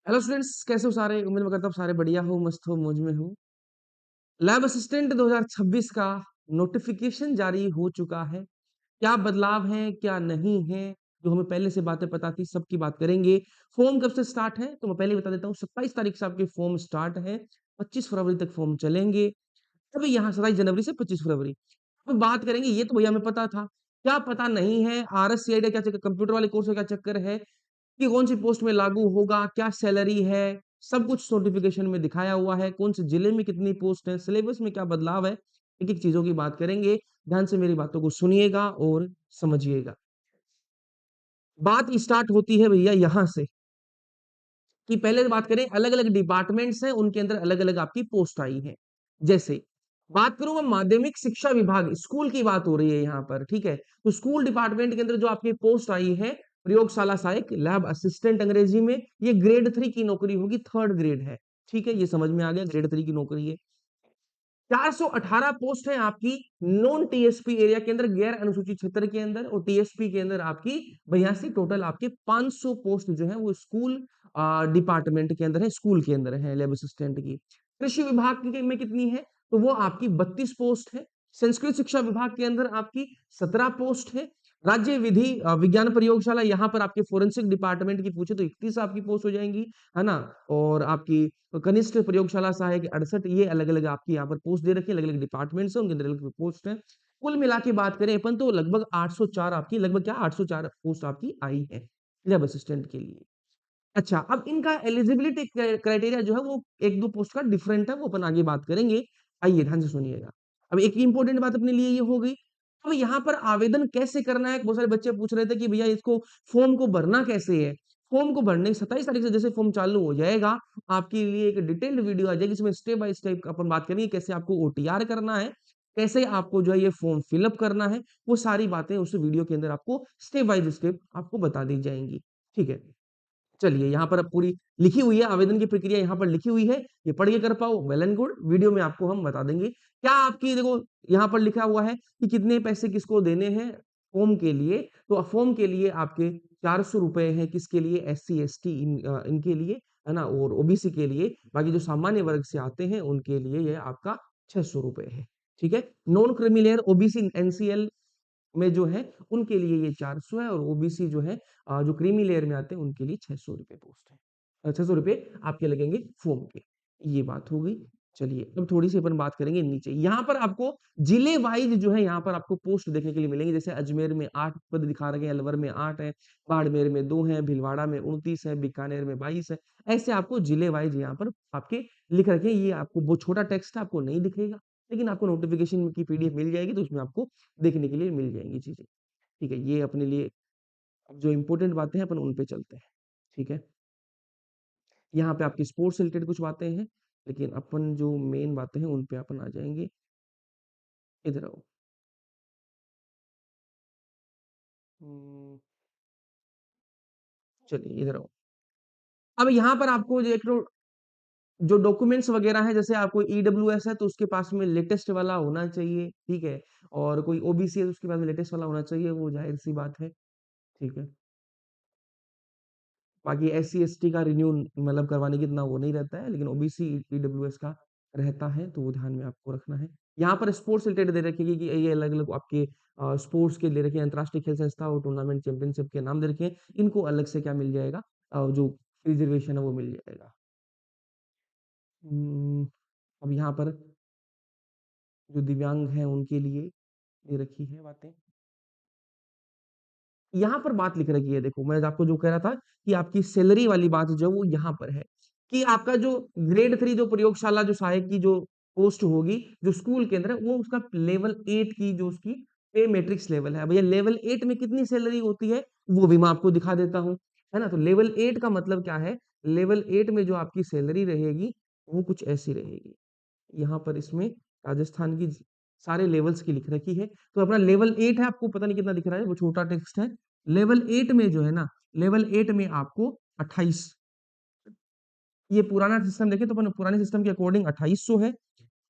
Hello students, कैसे हो सारे? उम्मीद मैं करता हूँ सारे बढ़िया हो, मस्त हो, मौज में हो। लैब असिस्टेंट 2026 का नोटिफिकेशन जारी हो चुका है। क्या बदलाव है, क्या नहीं है, जो हमें पहले से बातें पता थी, सबकी बात करेंगे। फॉर्म कब से स्टार्ट है तो मैं पहले ही बता देता हूँ, 27 तारीख से आपके फॉर्म स्टार्ट है, 25 फरवरी तक फॉर्म चलेंगे। अभी यहाँ 27 जनवरी से 25 फरवरी। अब बात करेंगे, ये तो भैया हमें पता था। क्या पता नहीं है? RS-CID क्या चक्कर, कंप्यूटर वाले कोर्स का क्या चक्कर है कि कौन सी पोस्ट में लागू होगा, क्या सैलरी है, सब कुछ नोटिफिकेशन में दिखाया हुआ है, कौन से जिले में कितनी पोस्ट है, सिलेबस में क्या बदलाव है, एक-एक चीज़ों की बात करेंगे। ध्यान से मेरी बातों को सुनिएगा और समझिएगा। बात स्टार्ट होती है भैया यहाँ से कि पहले बात करें, अलग-अलग डिपार्टमेंट्स हैं, उनके अंदर अलग-अलग आपकी पोस्ट आई है। जैसे बात करूँ मैं माध्यमिक शिक्षा विभाग, स्कूल की बात हो रही है यहाँ पर, ठीक है? तो स्कूल डिपार्टमेंट के अंदर जो आपकी पोस्ट आई है, प्रयोगशाला सहायक, लैब असिस्टेंट अंग्रेजी में, ये ग्रेड 3 की नौकरी होगी, 3rd ग्रेड है। ठीक है? ये समझ में आ गया, ग्रेड 3 की नौकरी है। 418 पोस्ट है आपकी नॉन टीएसपी एरिया के अंदर, गैर अनुसूचित क्षेत्र के अंदर, और टीएसपी के अंदर आपकी 82, टोटल आपके 500 पोस्ट जो है वो स्कूल डिपार्टमेंट के अंदर है, स्कूल के अंदर है, लैब असिस्टेंट की। कृषि विभाग में कितनी है तो वो आपकी 32 पोस्ट है। संस्कृत शिक्षा विभाग के अंदर आपकी 17 पोस्ट है। राज्य विधि विज्ञान प्रयोगशाला, यहाँ पर आपके फोरेंसिक डिपार्टमेंट की पूछे तो 31 आपकी पोस्ट हो जाएंगी, है ना? और आपकी कनिष्ठ प्रयोगशाला सहायक 68, ये अलग-अलग आपकी यहाँ पर पोस्ट दे रखी है, अलग-अलग डिपार्टमेंट्स हैं, उनके अंदर अलग पोस्ट है। कुल मिला के बात करें अपन तो लगभग 804 आपकी, लगभग क्या 804 पोस्ट आपकी आई है लैब असिस्टेंट के लिए। अच्छा, अब इनका एलिजिबिलिटी क्राइटेरिया जो है वो 1-2 पोस्ट का डिफरेंट है, वो अपन आगे बात करेंगे। आइए ध्यान से सुनिएगा। अब एक इम्पोर्टेंट बात अपने लिए ये हो गई। अब यहाँ पर आवेदन कैसे करना है? बहुत सारे बच्चे पूछ रहे थे कि भैया इसको फॉर्म को भरना कैसे है? फॉर्म को भरने 27 तारीख से जैसे फॉर्म चालू हो जाएगा, आपके लिए एक डिटेल्ड वीडियो आ जाएगी, इसमें स्टेप बाय स्टेप अपन बात करेंगे कैसे आपको ओटीआर करना है, कैसे आपको जो है ये फॉर्म फिल अप करना है, वो सारी बातें उस वीडियो के अंदर आपको स्टेप बाय स्टेप आपको बता दी जाएँगी। ठीक है? चलिए, यहाँ पर अब पूरी लिखी हुई है, आवेदन की प्रक्रिया यहाँ पर लिखी हुई है, ये पढ़ के कर पाओ वेल एंड गुड, वीडियो में आपको हम बता देंगे। क्या आपकी देखो यहाँ पर लिखा हुआ है कि कितने पैसे किसको देने हैं फॉर्म के लिए, तो फॉर्म के लिए आपके ₹400 हैं, किसके लिए? एससी, एसटी इनके लिए, है ना? और ओबीसी के लिए, बाकी जो सामान्य वर्ग से आते हैं, उनके लिए ये आपका ₹600 है, ठीक है? Non creamy layer OBC NCL में जो है उनके लिए ये 400 है, और ओबीसी जो है जो क्रीमी लेयर में आते हैं उनके लिए ₹600 पोस्ट है। ₹600 आपके लगेंगे फॉर्म के। ये बात हो गई। चलिए अब थोड़ी-सी अपन बात करेंगे नीचे। यहाँ पर आपको जिले वाइज़ जो है यहाँ पर आपको पोस्ट देखने के लिए मिलेंगे। जैसे अजमेर में 8 पद दिखा रखे हैं, अलवर में 8 है, बाड़मेर में 2 है, भीलवाड़ा में 29 है, बीकानेर में 22 है। ऐसे आपको जिले वाइज़ यहाँ पर आपके लिख रखे हैं। ये आपको बहुत छोटा टेक्स्ट है, आपको नहीं दिखेगा, लेकिन आपको नोटिफ़िकेशन की पीडीएफ मिल जाएगी, तो उसमें आपको देखने के लिए मिल जाएँगी चीज़ें। ठीक है? ये अपने लिए अब जो इम्पोर्टेंट बातें हैं अपन उन पे चलते हैं। ठीक है? यहाँ पे आपकी स्पोर्ट्स से रिलेटेड कुछ बातें हैं, लेकिन अपन जो मेन बातें हैं उन पे अपन आ जाएँगे। इधर आओ। हुँ, चलिए इधर आओ। अब यहाँ पर आपको जो डॉक्यूमेंट्स वगैरह हैं, जैसे आपको ईडब्ल्यूएस है तो उसके पास में लेटेस्ट वाला होना चाहिए, ठीक है? और कोई ओबीसी है तो उसके पास में लेटेस्ट वाला होना चाहिए, वो ज़ाहिर-सी बात है, ठीक है? बाकी एससी-एसटी का रिन्यू मतलब करवाने की इतना वो नहीं रहता है, लेकिन ओबीसी, ईडब्ल्यूएस का रहता है, तो वो ध्यान में आपको रखना है। यहाँ पर स्पोर्ट्स रिलेटेड दे रखी है कि ये अलग-अलग आपके स्पोर्ट्स के दे रखे हैं, अंतर्राष्ट्रीय खेल संस्था और टूर्नामेंट चैंपियनशिप के नाम दे रखे हैं, इनको अलग से क्या मिल जाएगा जो रिजर्वेशन है वो मिल जाएगा। अब यहाँ पर जो दिव्यांग हैं उनके लिए दे रखी है बातें। यहाँ पर बात लिख रखी है, देखो मैं आपको जो कह रहा था कि आपकी सैलरी वाली बात जो है वो यहाँ पर है कि आपका जो ग्रेड 3 जो प्रयोगशाला जो सहायक की जो पोस्ट होगी, जो स्कूल के अंदर है, वो उसका लेवल 8 की जो उसकी पे मैट्रिक्स लेवल है। भैया लेवल 8 में कितनी सैलरी होती है, वो भी मैं आपको दिखा देता हूँ, है ना? तो लेवल 8 का मतलब क्या है? लेवल 8 में जो आपकी सैलरी रहेगी, वो कुछ ऐसी रहेगी। यहाँ पर इसमें राजस्थान की सारे लेवल्स की लिख रखी है। तो अपना लेवल 8 है, आपको पता नहीं कितना दिख रहा है, वो छोटा टेक्स्ट है। लेवल 8 में जो है ना, लेवल 8 में आपको 28, ये पुराना सिस्टम देखें तो अपन पुराने सिस्टम के अकॉर्डिंग 2800 है।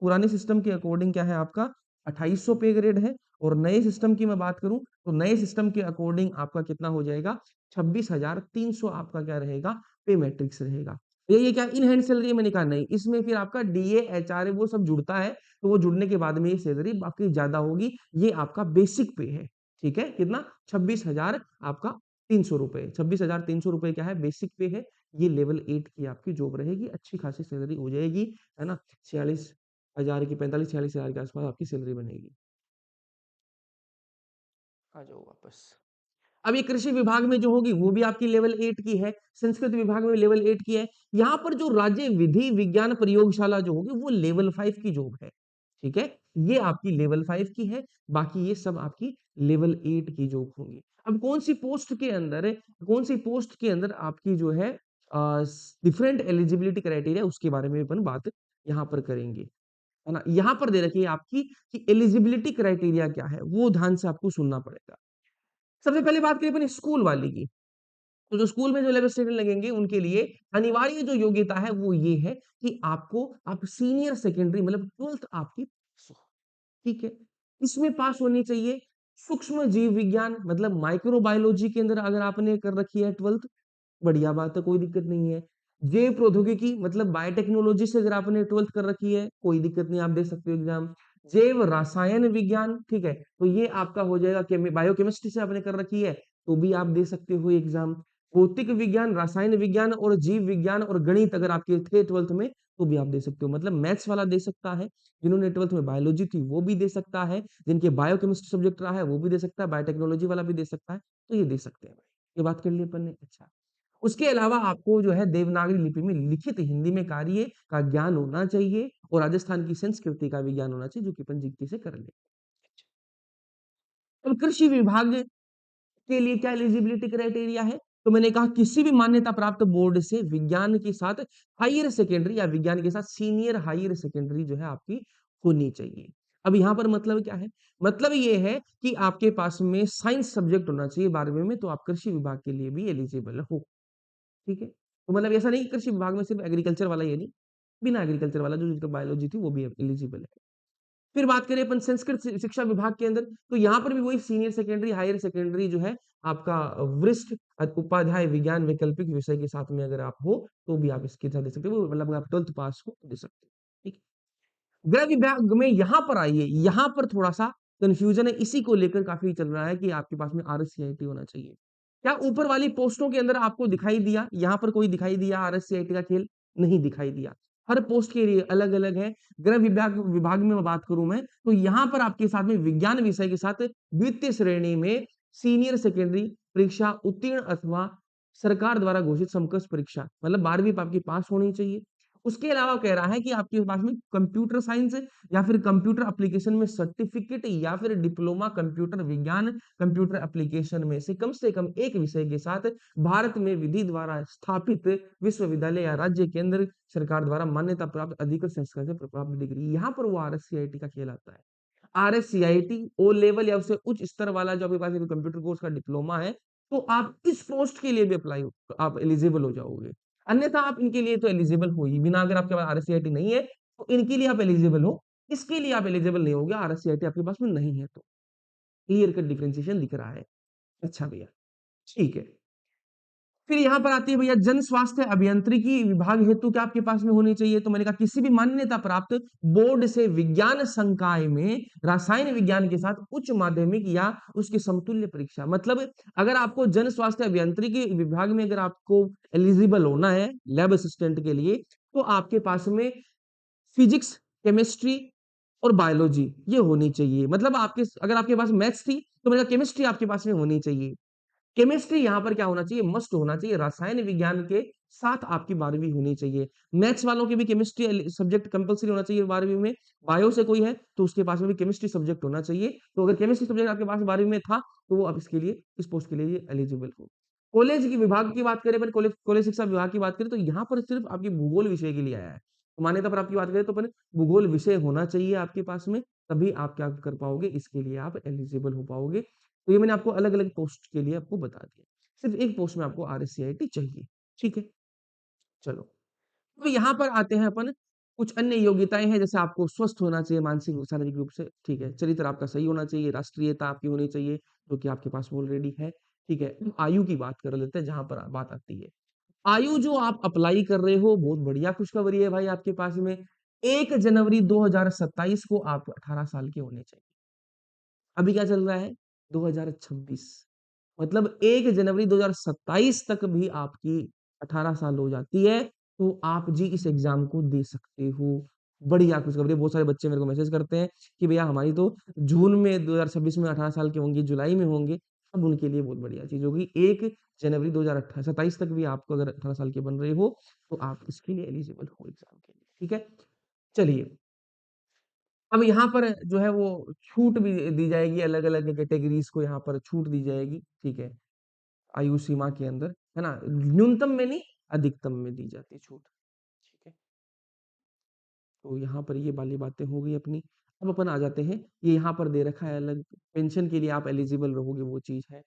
पुराने सिस्टम के अकॉर्डिंग क्या है आपका 2800 पे ग्रेड है, और नए सिस्टम की मैं बात करूँ तो नए सिस्टम के अकॉर्डिंग आपका कितना हो जाएगा 26,300 आपका क्या रहेगा पे मैट्रिक्स रहेगा। ये क्या इन हैंड सैलरी है? मैंने कहा नहीं, इसमें फिर आपका डीए, एचआरए वो सब जुड़ता है, तो वो जुड़ने के बाद में ये सैलरी बाकी ज़्यादा होगी। ये आपका बेसिक पे है, ठीक है? कितना? 26,000 आपका 300 रुपए। 26,300 रुपए क्या है? बेसिक पे है। ये लेवल 8 की आपकी जॉब रहेगी, अच्छी खासी सैलरी हो जाएगी, है ना? 46,000 की 45-46,000 के आसपास आपकी सैलरी बनेगी। आ जाओ वापस। अब ये कृषि विभाग में जो होगी वो भी आपकी लेवल 8 की है, संस्कृत विभाग में लेवल 8 की है। यहाँ पर जो राज्य विधि विज्ञान प्रयोगशाला जो होगी वो लेवल 5 की जॉब है, ठीक है? ये आपकी लेवल 5 की है, बाकी ये सब आपकी लेवल 8 की जॉब होंगी। अब कौन सी पोस्ट के अंदर आपकी जो है डिफरेंट एलिजिबिलिटी क्राइटेरिया उसके बारे में अपन बात यहाँ पर करेंगे, है ना? यहाँ पर दे रखी है आपकी कि एलिजिबिलिटी क्राइटेरिया क्या है, वो ध्यान से आपको सुनना पड़ेगा। सबसे पहले बात करें अपन स्कूल वाले की, तो जो स्कूल में जो लेवल स्टूडेंट लगेंगे उनके लिए अनिवार्य जो योग्यता है वो ये है कि आप सीनियर सेकेंडरी मतलब 12th आपकी पास हो, ठीक है? इसमें पास होनी चाहिए। सूक्ष्म जीव विज्ञान मतलब माइक्रोबायोलॉजी के अंदर अगर आपने कर रखी है 12th, बढ़िया बात है, कोई दिक्कत नहीं है। जैव प्रौद्योगिकी मतलब बायोटेक्नोलॉजी से अगर आपने 12th कर रखी है, कोई दिक्कत नहीं, आप दे सकते हो एग्जाम। जैव रसायन विज्ञान, ठीक है, तो ये आपका हो जाएगा बायोकेमिस्ट्री से आपने कर रखी है, तो भी आप दे सकते हो एग्जाम। भौतिक विज्ञान, रसायन विज्ञान और जीव विज्ञान और गणित अगर आपके थे 12th में, तो भी आप दे सकते हो। मतलब मैथ्स वाला दे सकता है, जिन्होंने 12th में बायोलॉजी थी वो भी दे सकता है, जिनके बायोकेमिस्ट्री सब्जेक्ट रहा है वो भी दे सकता है, बायोटेक्नोलॉजी वाला भी दे सकता है, तो ये दे सकते हैं। ये बात कर ली अपन ने, अच्छा। उसके अलावा आपको जो है देवनागरी लिपि में लिखित हिंदी में कार्य का ज्ञान होना चाहिए और राजस्थान की संस्कृति का भी ज्ञान होना चाहिए, जो कि अपन जीके से कर लेते हैं। अब कृषि विभाग के लिए क्या एलिजिबिलिटी क्राइटेरिया है? तो मैंने कहा किसी भी मान्यता प्राप्त बोर्ड से विज्ञान के साथ हायर सेकेंडरी या विज्ञान के साथ सीनियर हायर सेकेंडरी जो है आपकी होनी चाहिए। अब यहाँ पर मतलब क्या है? मतलब ये है कि आपके पास में साइंस सब्जेक्ट होना चाहिए 12वीं में, तो आप कृषि विभाग के लिए भी एलिजिबल हो। ठीक है? तो मतलब ऐसा नहीं कि कृषि विभाग में सिर्फ एग्रीकल्चर वाला ये नहीं, बिना एग्रीकल्चर वाला जो जिसका बायोलॉजी थी वो भी एलिजिबल है। फिर बात करें अपन संस्कृत शिक्षा विभाग के अंदर, तो यहाँ पर भी वही सीनियर सेकेंडरी, हायर सेकेंडरी जो है आपका वरिष्ठ उपाध्याय विज्ञान वैकल्पिक विषय के साथ में अगर आप हो, तो भी आप इसके साथ दे सकते हो, मतलब अगर आप 12th पास हो तो दे सकते हो। ठीक है? गृह विभाग में यहाँ पर आइए, यहाँ पर थोड़ा-सा कन्फ्यूजन है, इसी को लेकर काफ़ी चल रहा है कि आपके पास में आरएस-सीआईटी होना चाहिए। क्या ऊपर वाली पोस्टों के अंदर आपको दिखाई दिया? यहाँ पर कोई दिखाई दिया आरएस-सीआईटी का खेल? नहीं दिखाई दिया। हर पोस्ट के लिए अलग-अलग है। गृह विभाग विभाग में बात करूँ मैं, तो यहाँ पर आपके साथ में विज्ञान विषय के साथ द्वितीय श्रेणी में सीनियर सेकेंडरी परीक्षा उत्तीर्ण अथवा सरकार द्वारा घोषित समकक्ष परीक्षा, मतलब 12वीं आपकी पास होनी चाहिए। उसके अलावा कह रहा है कि आपके पास में कंप्यूटर साइंस या फिर कंप्यूटर एप्लीकेशन में सर्टिफिकेट या फिर डिप्लोमा कंप्यूटर विज्ञान कंप्यूटर एप्लीकेशन में से कम एक विषय के साथ भारत में विधि द्वारा स्थापित विश्वविद्यालय या राज्य केंद्र सरकार द्वारा मान्यता प्राप्त अधिकृत संस्था से प्राप्त डिग्री, यहाँ पर वो आरएस-सीआईटी का खेल आता है। आरएस-सीआईटी ओ लेवल या उससे उच्च स्तर वाला जो आपके पास कंप्यूटर कोर्स का डिप्लोमा है, तो आप इस पोस्ट के लिए भी आप एलिजिबल हो जाओगे। अन्यथा आप इनके लिए तो एलिजिबल हो ही, बिना अगर आपके पास आरएस-सीआईटी नहीं है, तो इनके लिए आप एलिजिबल हो, इसके लिए आप एलिजिबल नहीं होगे, आरएस-सीआईटी आपके पास में नहीं है तो। क्लियर कट डिफरेंशिएशन दिख रहा है। अच्छा भैया, ठीक है। फिर यहाँ पर आती है भैया जन स्वास्थ्य अभियांत्रिकी विभाग हेतु क्या आपके पास में होनी चाहिए? तो मैंने कहा किसी भी मान्यता प्राप्त बोर्ड से विज्ञान संकाय में रसायन विज्ञान के साथ उच्च माध्यमिक या उसके समतुल्य परीक्षा, मतलब अगर आपको जन स्वास्थ्य अभियांत्रिकी विभाग में अगर आपको एलिजिबल होना है लैब असिस्टेंट के लिए, तो आपके पास में फिजिक्स, केमिस्ट्री और बायोलॉजी ये होनी चाहिए। मतलब आपके अगर आपके पास मैथ्स थी, तो मेरा केमिस्ट्री आपके पास में होनी चाहिए। केमिस्ट्री यहाँ पर क्या होना चाहिए? मस्ट होना चाहिए। रसायन विज्ञान के साथ आपकी 12वीं होनी चाहिए। मैथ्स वालों की भी केमिस्ट्री सब्जेक्ट कंपल्सरी होना चाहिए 12वीं में। बायो से कोई है, तो उसके पास में भी केमिस्ट्री सब्जेक्ट होना चाहिए। तो अगर केमिस्ट्री सब्जेक्ट आपके पास 12वीं में था, तो वो अब इसके लिए इस पोस्ट के लिए एलिजिबल हो। कॉलेज की विभाग की बात करें, अपन कॉलेज कॉलेज शिक्षा विभाग की बात करें, तो यहाँ पर सिर्फ आपकी भूगोल विषय के लिए आया है। तो मान्यता प्राप्त की बात करें तो अपन भूगोल विषय होना चाहिए आपके पास में, तभी आप क्या कर पाओगे, इसके लिए आप एलिजिबल हो पाओगे। तो ये मैंने आपको अलग-अलग पोस्ट के लिए आपको बता दिया। सिर्फ एक पोस्ट में आपको आरएस-सीआईटी चाहिए, ठीक है? चलो, तो यहाँ पर आते हैं अपन कुछ अन्य योग्यताएँ हैं, जैसे आपको स्वस्थ होना चाहिए मानसिक और शारीरिक रूप से, ठीक है? चरित्र आपका सही होना चाहिए, राष्ट्रीयता आपकी होनी चाहिए, जो कि आपके पास ऑलरेडी है, ठीक है? आयु की बात कर लेते हैं, जहाँ पर बात आती है। आयु जो आप अप्लाई कर रहे हो बहुत बढ़िया खुशखबरी है भाई आपके पास में। 1 जनवरी 2027 को आप 18 साल के होने चाहिए। अभी क्या चल रहा है? 2026। मतलब 1 जनवरी 2027 तक भी आपकी 18 साल हो जाती है, तो आप जी इस एग्ज़ाम को दे सकते हो। बढ़िया खुशखबरी है, बहुत सारे बच्चे मेरे को मैसेज करते हैं कि भैया हमारी तो जून में 2026 में 18 साल के होंगे, जुलाई में होंगे, अब उनके लिए बहुत बढ़िया चीज़ होगी। 1 जनवरी 2027 तक भी आपको अगर 18 साल के बन रहे हो, तो आप इसके लिए एलिजिबल हो एग्ज़ाम के लिए, ठीक है? चलिए, अब यहाँ पर जो है वो छूट भी दी जाएगी, अलग-अलग कैटेगरीज़ को यहाँ पर छूट दी जाएगी, ठीक है? आयु सीमा के अंदर, है ना? न्यूनतम में नहीं, अधिकतम में दी जाती है छूट, ठीक है? तो यहाँ पर ये वाली बातें हो गई अपनी। अब अपन आ जाते हैं, ये यहाँ पर दे रखा है अलग, पेंशन के लिए आप एलिजिबल रहोगे वो चीज़ है,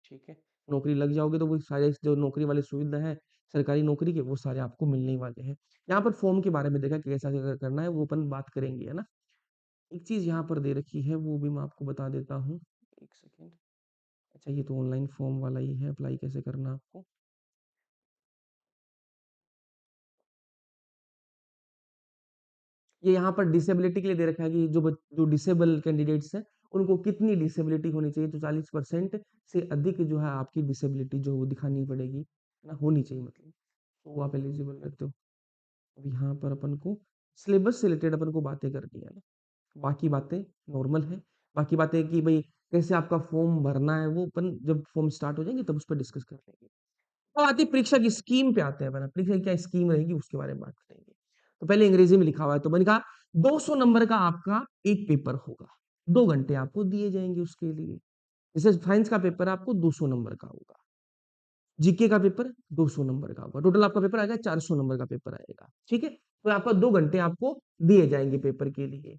ठीक है? नौकरी लग जाओगे तो वो सारे जो नौकरी वाली सुविधा है, सरकारी नौकरी के, वो सारे आपको मिलने ही वाले हैं। यहाँ पर फॉर्म के बारे में देखा कि कैसा क्या करना है, वो अपन बात करेंगे, है ना? एक चीज़ यहाँ पर दे रखी है, वो भी मैं आपको बता देता हूँ। 1 सेकंड। अच्छा ये तो ऑनलाइन फॉर्म वाला ही है, अप्लाई कैसे करना है आपको। ये यहाँ पर डिसेबिलिटी के लिए दे रखा है कि जो डिसेबल कैंडिडेट्स हैं, उनको कितनी डिसेबिलिटी होनी चाहिए, तो 40% से अधिक जो है आपकी डिसेबिलिटी जो वो दिखानी पड़ेगी, है ना? होनी चाहिए मतलब, तो वो आप एलिजिबल रहते हो। अब यहाँ पर अपन को सिलेबस से रिलेटेड अपन को बातें करनी है ना, बाकी बातें नॉर्मल है। बाकी बातें कि भई कैसे आपका फॉर्म भरना है, वो अपन जब फॉर्म स्टार्ट हो जाएँगे तब उस पे डिस्कस कर लेंगे। अब आती है परीक्षा की स्कीम पे आते हैं अपन, परीक्षा की क्या स्कीम रहेगी उसके बारे में बात करेंगे। तो पहले अंग्रेजी में लिखा हुआ है तो मैंने कहा 200 नंबर का आपका एक पेपर होगा। 2 घंटे आपको दिए जाएँगे उसके लिए। जैसे साइंस का पेपर आपको 200 नंबर का होगा। जीके का पेपर 200 नंबर का होगा। टोटल आपका पेपर आएगा 400 नंबर का पेपर आएगा। ठीक है? तो आपका 2 घंटे आपको दिए जाएँगे पेपर के लिए।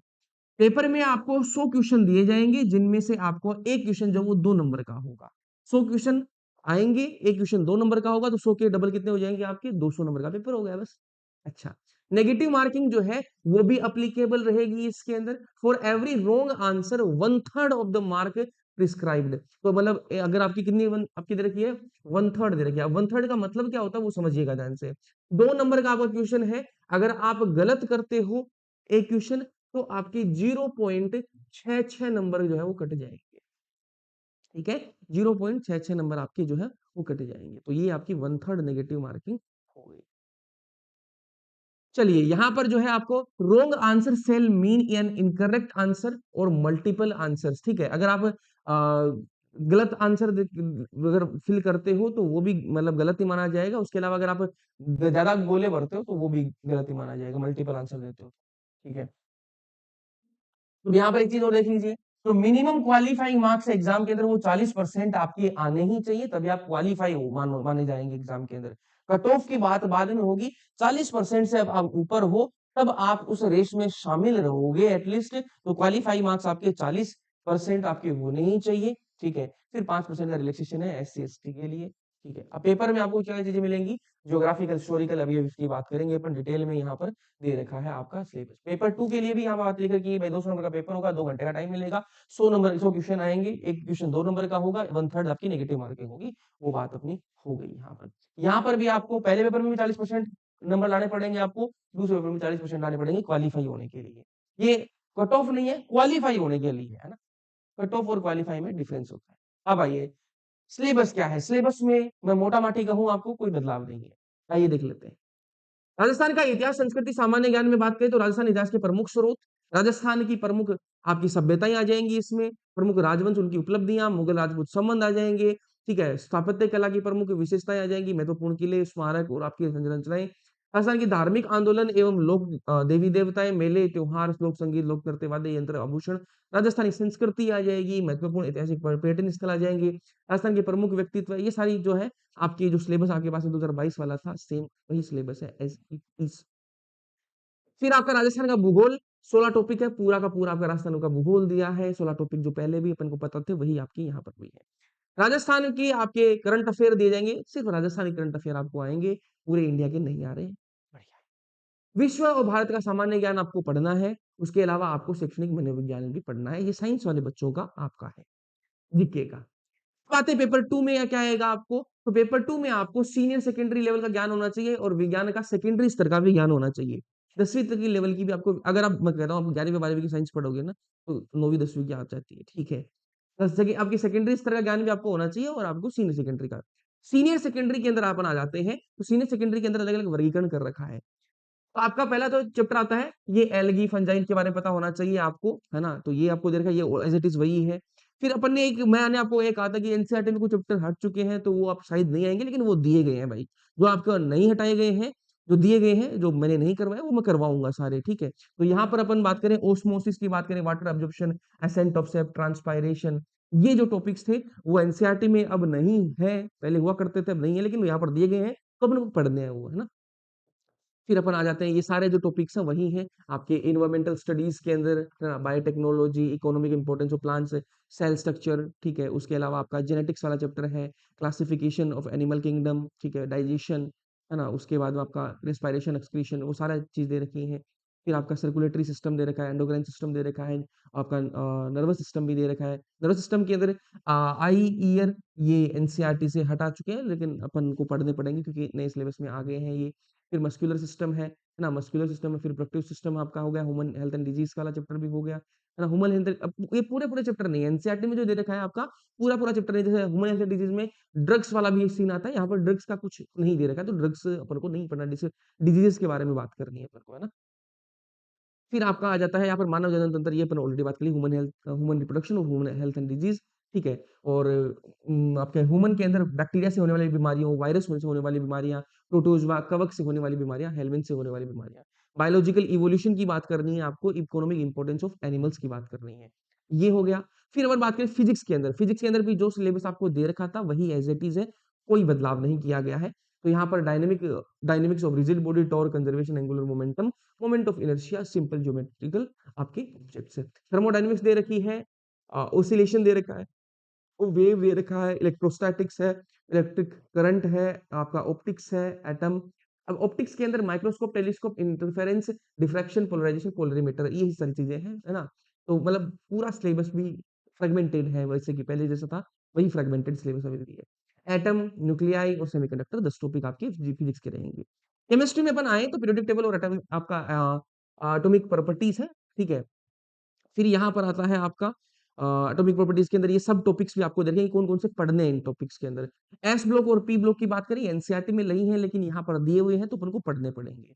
पेपर में आपको 100 क्वेश्चन दिए जाएँगे जिनमें से आपको 1 क्वेश्चन जो है वो 2 नंबर का होगा। 100 क्वेश्चन आएँगे, 1 क्वेश्चन 2 नंबर का होगा तो 100 के डबल कितने हो जाएँगे आपके 200 नंबर का पेपर हो गया बस। अच्छा, नेगेटिव मार्किंग जो है वो भी एप्लीकेबल रहेगी इसके अंदर। For every wrong answer 1/3 of the mark prescribed. तो मतलब अगर आपकी कितनी वन आपकी दे रखी है 1/3 दे रखी है। 1/3 का मतलब क्या होता है वो समझिएगा ध्यान से। 2 नंबर का आपका क्वेश्चन है, अगर आप गलत करते हो 1 क्वेश्चन तो आपकी 0.66 नंबर जो है वो कट जाएँगे, ठीक है? 0.66 नंबर आपके जो है वो कट जाएँगे। तो ये आपकी 1/3 नेगेटिव मार्किंग हो गई। चलिए यहाँ पर जो है आपको wrong answer sell mean an incorrect answer और मल्टीपल आंसर्स, ठीक है? अगर आप गलत आंसर अगर फिल करते हो तो वो भी मतलब गलत ही माना जाएगा। उसके अलावा अगर आप ज़्यादा गोले भरते हो तो वो भी गलत ही माना जाएगा, मल्टीपल आंसर देते हो, ठीक है? तो यहाँ पर एक चीज़ और देख लीजिए, तो मिनिमम क्वालीफाइंग मार्क्स एग्ज़ाम के अंदर वो 40% आपके आने ही चाहिए, तभी आप क्वालीफाई हो माने जाएँगे एग्ज़ाम के अंदर। कट ऑफ की बात बाद में होगी, 40% से अब आप ऊपर हो, तब आप उस रेस में शामिल रहोगे एट लीस्ट, तो क्वालीफाई मार्क्स आपके 40% आपके होने ही चाहिए, ठीक है? फिर 5% का रिलैक्सेशन है एससी-एसटी के लिए, ठीक है? अब पेपर में आपको क्या चीज़ें मिलेंगी, ज्योग्राफिकल, हिस्टोरिकल अभी इसकी बात करेंगे अपन डिटेल में यहाँ पर दे रखा है आपका सिलेबस। पेपर 2 के लिए भी यहाँ बात लिखा है कि भाई 200 नंबर का पेपर होगा, 2 घंटे का टाइम मिलेगा, 100 क्वेश्चन आएँगे, 1 क्वेश्चन 2 नंबर का होगा, 1/3 आपकी नेगेटिव मार्किंग होगी, वो बात अपनी हो गई यहाँ पर। यहाँ पर भी आपको पहले पेपर में भी 40% नंबर लाने पड़ेंगे आपको, दूसरे पेपर में 40% लाने पड़ेंगे क्वालीफाई होने के लिए। ये कट ऑफ नहीं है, क्वालीफाई होने के लिए है ना? कट ऑफ और क्वालीफाई में डिफरेंस होता है। अब आइए सिलेबस क्या है? सिलेबस में मैं मोटा-माटी कहूँ आपको कोई बदलाव नहीं है। आइए देख लेते हैं। राजस्थान का इतिहास, संस्कृति, सामान्य ज्ञान में बात करें तो राजस्थान इतिहास के प्रमुख स्रोत, राजस्थान की प्रमुख आपकी सभ्यताएँ आ जाएँगी इसमें, प्रमुख राजवंश, उनकी उपलब्धियाँ, मुगल राजपूत संबंध आ जाएँगे, ठीक है? स्थापत्य कला की प्रमुख विशेषताएँ आ जाएँगी, महत्वपूर्ण किले, स्मारक और आपकी संरचनाएँ। राजस्थान की धार्मिक आंदोलन एवं लोक देवी-देवताएँ, मेले, त्योहार, लोक संगीत, लोक नृत्य, वाद्य यंत्र, आभूषण, राजस्थानी संस्कृति आ जाएगी, महत्वपूर्ण ऐतिहासिक पर्यटन स्थल आ जाएँगे, राजस्थान के प्रमुख व्यक्तित्व, ये सारी जो है आपकी जो सिलेबस आपके पास में 2022 वाला था, सेम वही सिलेबस है एज़ इट इज़। फिर आपका राजस्थान का भूगोल 16 टॉपिक है, पूरा का पूरा आपका राजस्थान का भूगोल दिया है, 16 टॉपिक जो पहले भी अपन को पता थे, वही आपके यहाँ पर भी है। राजस्थान की आपके करंट अफेयर दिए जाएँगे, सिर्फ राजस्थानी करंट अफेयर आपको आएँगे, पूरे इंडिया के नहीं आ रहे। बढ़िया। विश्व और भारत का सामान्य ज्ञान आपको पढ़ना है, उसके अलावा आपको शैक्षणिक मनोविज्ञान भी पढ़ना है, ये साइंस वाले बच्चों का आपका है, जीके का। अब आते हैं पेपर 2 में या क्या आएगा आपको, तो पेपर 2 में आपको सीनियर सेकेंडरी लेवल का ज्ञान होना चाहिए और विज्ञान का सेकेंडरी स्तर का भी ज्ञान होना चाहिए। 10वीं तक की लेवल की भी आपको, अगर आप, मैं कहता हूँ आप 11वीं-12वीं की साइंस पढ़ोगे ना, तो 9वीं-10वीं की आ जाती है, ठीक है। बस जगह आपकी सेकेंडरी स्तर का ज्ञान भी आपको होना चाहिए और आपको सीनियर सेकेंडरी का। सीनियर सेकेंडरी के अंदर अपन आ जाते हैं, तो सीनियर सेकेंडरी के अंदर अलग-अलग वर्गीकरण कर रखा है। तो आपका पहला तो चैप्टर आता है, ये एल्गी फंजाई के बारे में पता होना चाहिए आपको, है ना? तो ये आपको दे रखा है, ये एज़ इट इज़ वही है। फिर अपन ने एक, मैंने आपको ये कहा था कि एनसीईआरटी में कुछ चैप्टर हट चुके हैं, तो वो आप शायद नहीं आएँगे, लेकिन वो दिए गए हैं भाई। जो आपके नहीं हटाए गए हैं, जो दिए गए हैं, जो मैंने नहीं करवाए, वो मैं करवाऊँगा सारे, ठीक है? तो यहाँ पर अपन बात करें ओस्मोसिस की, बात करें water absorption, ascent of shape, transpiration, ये जो टॉपिक्स थे, वो एनसीईआरटी में अब नहीं है। पहले हुआ करते थे, अब नहीं है, लेकिन यहाँ पर दिए गए हैं, तो अपन को पढ़ने हैं वो, है ना? फिर अपन आ जाते हैं, ये सारे जो टॉपिक्स हैं वही हैं आपके एनवायरमेंटल स्टडीज के अंदर, biotechnology, economic importance of plants, cell structure, ठीक है। उसके अलावा आपका जेनेटिक्स वाला चैप्टर है, क्लासिफिकेशन ऑफ एनिमल किंगडम, ठीक है, डाइजेशन, है ना। उसके बाद में आपका रेस्पिरेशन, एक्सक्रीशन, वो सारा चीज दे रखी है। फिर आपका सर्कुलेटरी सिस्टम दे रखा है, एंडोक्राइन सिस्टम दे रखा है, आपका नर्वस सिस्टम भी दे रखा है। नर्वस सिस्टम के अंदर आई, ईयर, ये एनसीईआरटी से हटा चुके हैं, लेकिन अपन को पढ़ने पड़ेंगे क्योंकि नए सिलेबस में आ गए हैं ये। फिर मस्कुलर सिस्टम है ना? मस्कुलर सिस्टम में फिर रिप्रोडक्टिव सिस्टम आपका हो गया, ह्यूमन हेल्थ एंड डिजीज वाला चैप्टर भी हो गया, है ना? ह्यूमन हेल्थ, अब ये पूरे-पूरे चैप्टर नहीं है, एनसीईआरटी में जो दे रखा है आपका पूरा-पूरा चैप्टर नहीं, जैसे ह्यूमन हेल्थ एंड डिजीज में ड्रग्स वाला भी एक सीन आता है, यहाँ पर ड्रग्स का कुछ नहीं दे रखा है, तो ड्रग्स अपन को नहीं पढ़ना, जैसे डिजीजेस के बारे में बात करनी है अपन को, है ना? फिर आपका आ जाता है यहाँ पर मानव जनन तंत्र, ये अपन ऑलरेडी बात कर ली, ह्यूमन हेल्थ, ह्यूमन रिप्रोडक्शन और ह्यूमन हेल्थ एंड डिजीज, ठीक है। और आपके ह्यूमन के अंदर बैक्टीरिया से होने वाली बीमारियों, वायरस से होने वाली बीमारियां, प्रोटोजवा, कवक से होने वाली बीमारियां, हेलमिन से होने वाली बीमारियां, बायोलॉजिकल इवोल्यूशन की बात करनी है आपको, इकोनॉमिक इंपॉर्टेंस ऑफ एनिमल्स की बात करनी है, ये हो गया। फिर अगर बात करें फिजिक्स के अंदर, फिजिक्स के अंदर भी जो सिलेबस आपको दे रखा था वही एज इट इज है, कोई बदलाव नहीं किया गया है। तो यहाँ पर dynamics of rigid body, torque, conservation, angular momentum, moment of inertia, simple geometrical आपके ऑब्जेक्ट्स है। थर्मोडायनामिक्स दे रखी है, ऑसिलेशन दे रखा है, वेव दे रखा है, इलेक्ट्रोस्टैटिक्स है, इलेक्ट्रिक करंट है, आपका ऑप्टिक्स है, एटम। अब ऑप्टिक्स के अंदर microscope, telescope, interference, diffraction, polarisation, polarimeter, ये सारी चीजें हैं, है ना। तो मतलब पूरा सिलेबस भी फ्रेगमेंटेड है, वैसे कि पहले जैसा था वही फ्रेगमेंटेड सिलेबस अभी भी है। एटम, न्यूक्लियाई और सेमीकंडक्टर 10 टॉपिक आपके फिजिक्स के रहेंगे। केमिस्ट्री में अपन आए तो पीरियोडिक टेबल और एटॉमिक आपका एटॉमिक प्रॉपर्टीज है, ठीक है। फिर यहाँ पर आता है आपका एटॉमिक प्रॉपर्टीज के अंदर ये सब टॉपिक्स भी आपको देखेंगे कौन-कौन से पढ़ने हैं इन टॉपिक्स के अंदर। एस ब्लॉक और पी ब्लॉक की बात करें, एनसीईआरटी में नहीं है, लेकिन यहाँ पर दिए हुए हैं तो अपन को पढ़ने पड़ेंगे।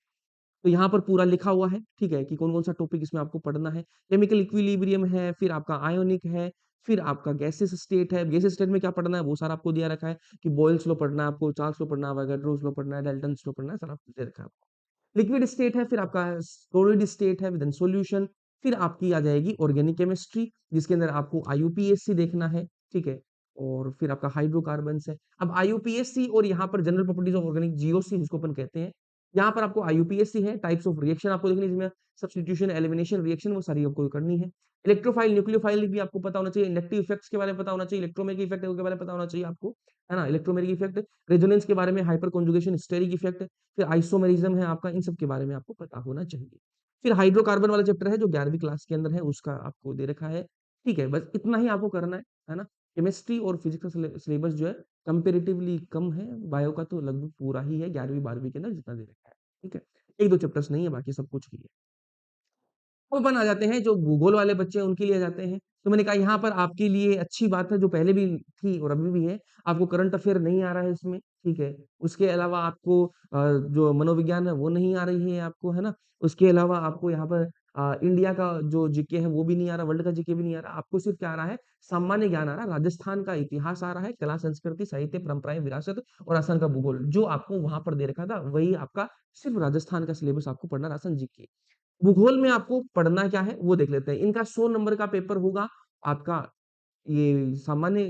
तो यहाँ पर पूरा लिखा हुआ है, ठीक है, कि कौन-कौन सा टॉपिक इसमें आपको पढ़ना है। केमिकल इक्विलिब्रियम है, फिर आपका आयोनिक है, फिर आपका गैसियस स्टेट है। गैसियस स्टेट में क्या पढ़ना है वो सारा आपको दिया रखा है, कि बॉयल्स लॉ पढ़ना है आपको, चार्ल्स लॉ पढ़ना है, अवोगाड्रोस लॉ पढ़ना है, डाल्टन्स लॉ पढ़ना है, सारा दे रखा है आपको। लिक्विड स्टेट है, फिर आपका सॉलिड स्टेट है विद इन सॉल्यूशन, फिर आपकी आ जाएगी ऑर्गेनिक केमिस्ट्री, जिसके अंदर आपको आईयूपीएसी देखना है, ठीक है। और फिर आपका हाइड्रोकार्बन्स है। अब आईयूपीएसी और यहाँ पर general properties of organic, GOC जिसको अपन कहते हैं, यहाँ पर आपको आईयूपीएसी है, टाइप्स ऑफ रिएक्शन आपको देखनी है, जिसमें सब्स्टिट्यूशन, एलिमिनेशन रिएक्शन, वो सारी आपको करनी है। इलेक्ट्रोफाइल, न्यूक्लियोफाइल भी आपको पता होना चाहिए, इंडक्टिव इफेक्ट्स के बारे में पता होना चाहिए, इलेक्ट्रोमैग्नेटिक इफेक्ट के बारे में पता होना चाहिए आपको, है ना, इलेक्ट्रोमैग्नेटिक इफेक्ट, रेजोनेंस के बारे में, हाइपर कॉन्जुगेशन, स्टेरिक इफेक्ट, फिर आइसोमेरिज्म है आपका, इन सब के बारे में आपको पता होना चाहिए। फिर हाइड्रोकार्बन वाला चैप्टर है जो 11वीं क्लास के अंदर है, उसका आपको दे रखा है, ठीक है। बस इतना ही आपको करना है ना। केमिस्ट्री और फिजिक्स का सिलेबस जो है कंपैरेटिवली कम है, बायो का तो लगभग पूरा ही है 11वीं 12वीं के अंदर जितना दे रखा है, ठीक है। 1-2 चैप्टर्स नहीं है, बाकी सब कुछ ही है। अब अपन आ जाते हैं जो भूगोल वाले बच्चे हैं उनके लिए आ जाते हैं। तो मैंने कहा यहाँ पर आपके लिए अच्छी बात है, जो पहले भी थी और अभी भी है, आपको करंट अफेयर नहीं आ रहा है इसमें, ठीक है। उसके अलावा आपको जो मनोविज्ञान है वो नहीं आ रही है आपको, है ना। उसके अलावा आपको यहाँ पर इंडिया का जो जीके है वो भी नहीं आ रहा, वर्ल्ड का जीके भी नहीं आ रहा, आपको सिर्फ क्या आ रहा है, सामान्य ज्ञान आ रहा है, राजस्थान का इतिहास आ रहा है, कला संस्कृति, साहित्य, परंपराएं, विरासत और असम का भूगोल, जो आपको वहां पर दे रखा था वही आपका सिर्फ राजस्थान का सिलेबस आपको पढ़ना, राजस्थान जीके। भूगोल में आपको पढ़ना क्या है वो देख लेते हैं। इनका 100 नंबर का पेपर होगा आपका, ये सामान्य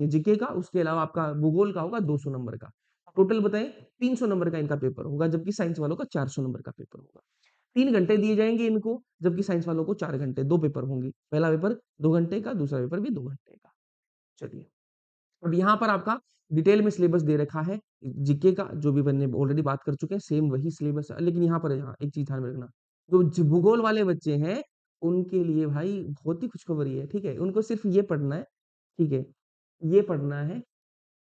जीके का, उसके अलावा आपका भूगोल का होगा 200 नंबर का। टोटल बताएं 300 नंबर का इनका पेपर होगा, जबकि साइंस वालों का 400 नंबर का पेपर होगा। 3 घंटे दिए जाएंगे इनको, जबकि साइंस वालों को 4 घंटे, 2 पेपर होंगे। पहला पेपर 2 घंटे का, दूसरा पेपर भी 2 घंटे का। चलिए, अब यहाँ पर आपका डिटेल में सिलेबस दे रखा है जीके का, जो भी मैंने ऑलरेडी बात कर चुके हैं, सेम वही सिलेबस है। लेकिन यहाँ पर यहाँ एक चीज ध्यान में रखना, जो भूगोल वाले बच्चे हैं उनके लिए भाई बहुत ही खुशखबरी है, ठीक है। उनको सिर्फ ये पढ़ना है, ठीक है, ये पढ़ना है,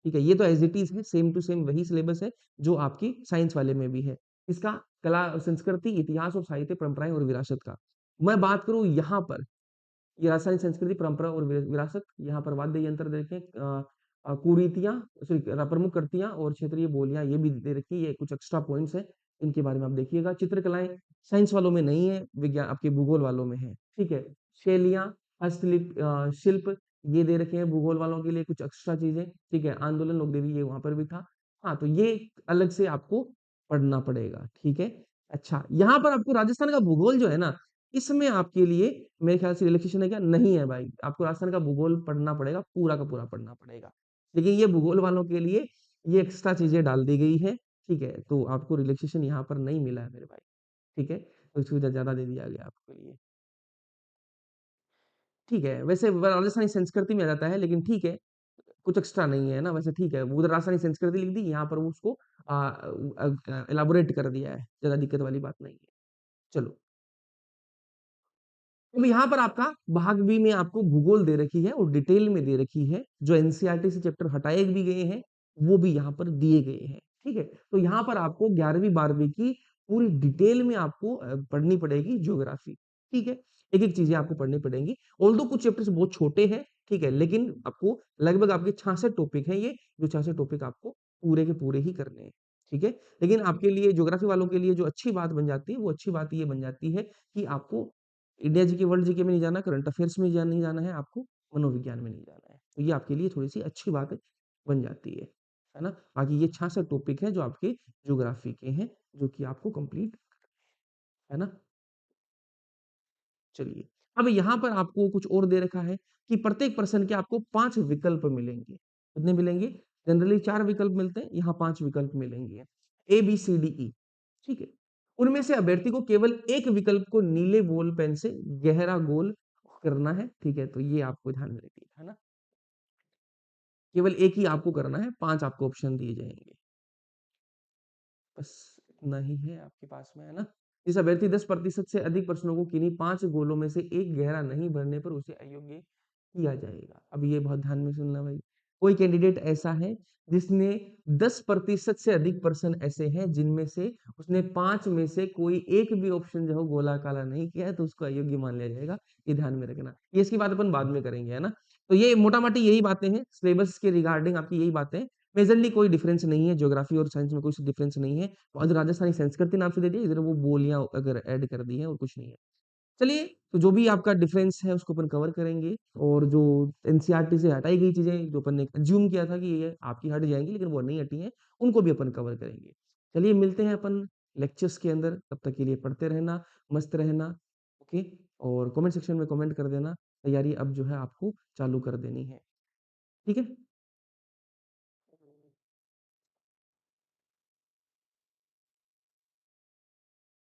ठीक है? ये तो एज़ इट इज़ है, सेम टू सेम वही सिलेबस है, जो आपकी साइंस वाले में भी है। इसका कला, संस्कृति, इतिहास और साहित्य, परंपराएँ और विरासत का। मैं बात करूँ यहाँ पर, ये राजस्थानी संस्कृति, परंपरा और विरासत, यहाँ पर वाद्य यंत्र देखें, कुरीतियाँ, सॉरी, प्रमुख कृतियाँ और क्षेत्रीय बोलियाँ, ये भी दे रखी है, ये कुछ एक्स्ट्रा पॉइंट्स हैं, इनके बारे में आप देखिएगा। चित्रकलाएँ साइंस वालों में नहीं है, आपके भूगोल वालों में है, ठीक है? शैलियाँ, शिल्प, ये दे रखे हैं भूगोल वालों के लिए कुछ एक्स्ट्रा चीज़ें, ठीक है? आंदोलन, लोक देवी, ये वहाँ पर भी था। हाँ, तो ये अलग से आपको पढ़ना पड़ेगा, ठीक है? अच्छा, यहाँ पर आपको राजस्थान का भूगोल जो है ना, इसमें आपके लिए मेरे ख्याल से रिलैक्सेशन है क्या? नहीं है भाई। आपको राजस्थान का भूगोल पढ़ना पड़ेगा, पूरा का पूरा पढ़ना पड़ेगा। लेकिन ये भूगोल वालों के लिए ये एक्स्ट्रा चीज़ें डाल दी गई है, ठीक है? तो आपको रिलैक्सेशन यहाँ पर नहीं मिला है मेरे भाई, ठीक है? तो सुविधा ज़्यादा दे दिया गया आपके लिए। ठीक है, वैसे राजस्थानी संस्कृति में आ जाता है, लेकिन ठीक है, कुछ एक्स्ट्रा नहीं है ना, वैसे ठीक है। उधर राजस्थानी संस्कृति लिख दी, यहाँ पर वो उसको एलाबोरेट कर दिया है, ज़्यादा दिक्कत वाली बात नहीं है। चलो। अब यहाँ पर आपका भाग बी में आपको भूगोल दे रखी है और डिटेल में दे रखी है, जो एनसीईआरटी से चैप्टर हटाए भी गए हैं, वो भी यहाँ पर दिए गए हैं, ठीक है? तो यहाँ पर आपको 11वीं 12वीं की पूरी डिटेल में आपको पढ़नी पड़ेगी ज्योग्राफी, ठीक है? एक-एक चीज़ें आपको पढ़नी पड़ेंगी। ऑल्दो कुछ चैप्टर्स बहुत छोटे हैं, ठीक है? लेकिन आपको लगभग आपके 66 टॉपिक हैं ये, जो 66 टॉपिक आपको पूरे के पूरे ही करने हैं, ठीक है? लेकिन आपके लिए ज्योग्राफी वालों के लिए जो अच्छी बात बन जाती है, वो अच्छी बात ये बन जाती है कि आपको इंडिया जीके, वर्ल्ड जीके में नहीं जाना, करंट अफेयर्स में नहीं जाना है आपको, मनोविज्ञान में नहीं जाना है। तो ये आपके लिए थोड़ी-सी अच्छी बात बन जाती है ना? बाकी ये 66 टॉपिक हैं जो आपके ज्योग्राफी के हैं, जो कि आपको कंप्लीट, है ना? चलिए, अब यहाँ पर आपको कुछ और दे रखा है कि प्रत्येक प्रश्न के आपको 5 विकल्प मिलेंगे। कितने मिलेंगे? जनरली 4 विकल्प मिलते हैं, यहाँ 5 विकल्प मिलेंगे। ए, बी, सी, डी, ई, ठीक है? उनमें से अभ्यर्थी को केवल एक विकल्प को नीले बॉल पेन से गहरा गोल करना है, ठीक है? तो ये आपको ध्यान में रखिए, है ना? केवल एक ही आपको करना है, 5 आपको ऑप्शन दिए जाएँगे। बस इतना ही है आपके पास में, है ना? जिस अभ्यर्थी 10% से अधिक प्रश्नों को किन्हीं 5 गोलों में से एक गहरा नहीं भरने पर उसे अयोग्य किया जाएगा। अब ये बहुत ध्यान में सुनना भाई। कोई कैंडिडेट ऐसा है जिसने 10% से अधिक प्रश्न ऐसे हैं जिनमें से उसने 5 में से कोई एक भी ऑप्शन जो है गोला काला नहीं किया है, तो उसको अयोग्य मान लिया जाएगा। ये ध्यान में रखना। ये इसकी बात अपन बाद में करेंगे, है ना? तो ये मोटा-माटी यही बातें हैं, सिलेबस के रिगार्डिंग आपकी यही बातें हैं। मेजरली कोई डिफरेंस नहीं है, ज्योग्राफी और साइंस में कोई डिफरेंस नहीं है। और राजस्थानी संस्कृति नाम से दे दिया, इधर वो बोलियाँ अगर ऐड कर दी हैं और कुछ नहीं है। चलिए, तो जो भी आपका डिफरेंस है उसको अपन कवर करेंगे और जो एनसीईआरटी से हटाई गई चीज़ें, जो अपन ने अज़्यूम किया था कि ये आपकी हट जाएँगी, लेकिन वो नहीं हटी हैं, उनको भी अपन कवर करेंगे। चलिए, मिलते हैं अपन लेक्चर्स के अंदर, तब तक के लिए पढ़ते रहना, मस्त रहना, ओके? और कमेंट सेक्शन में कमेंट कर देना, तैयारी अब जो है आपको चालू कर देनी है। ठीक है?